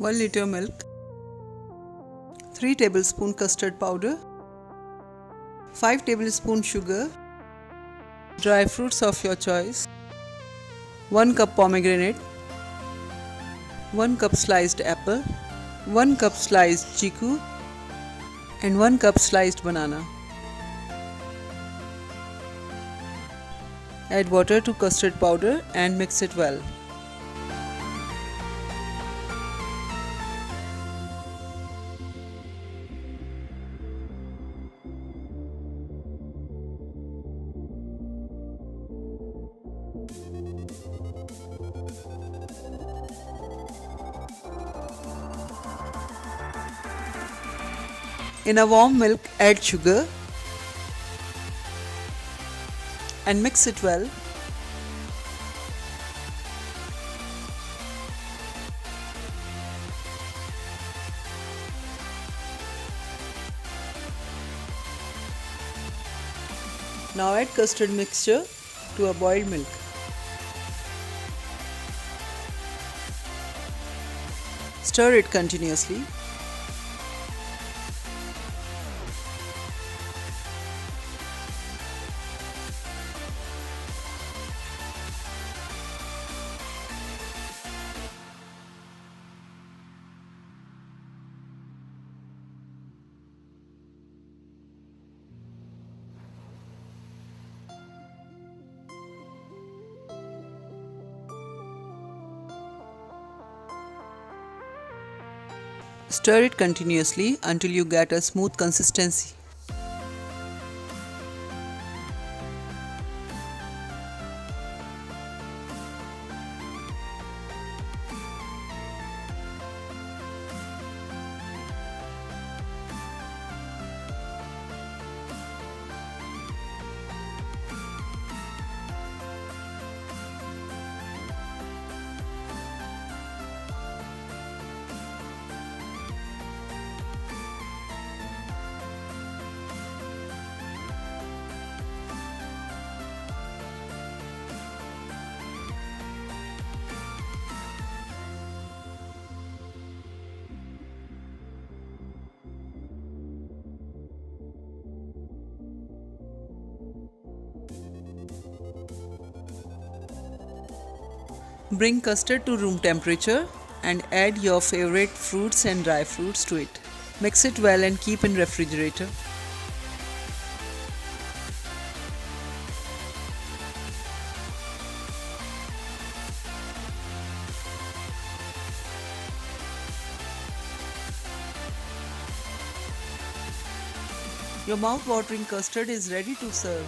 1 liter milk, 3 tablespoon custard powder, 5 tablespoon sugar, dry fruits of your choice, 1 cup pomegranate, 1 cup sliced apple, 1 cup sliced chiku, and 1 cup sliced banana. Add water to custard powder and mix it well. In a warm milk, add sugar and mix it well. Now add custard mixture to a boiled milk. Stir it continuously. Stir it continuously until you get a smooth consistency. Bring custard to room temperature and add your favorite fruits and dry fruits to it. Mix it well and keep in refrigerator. Your mouth-watering custard is ready to serve.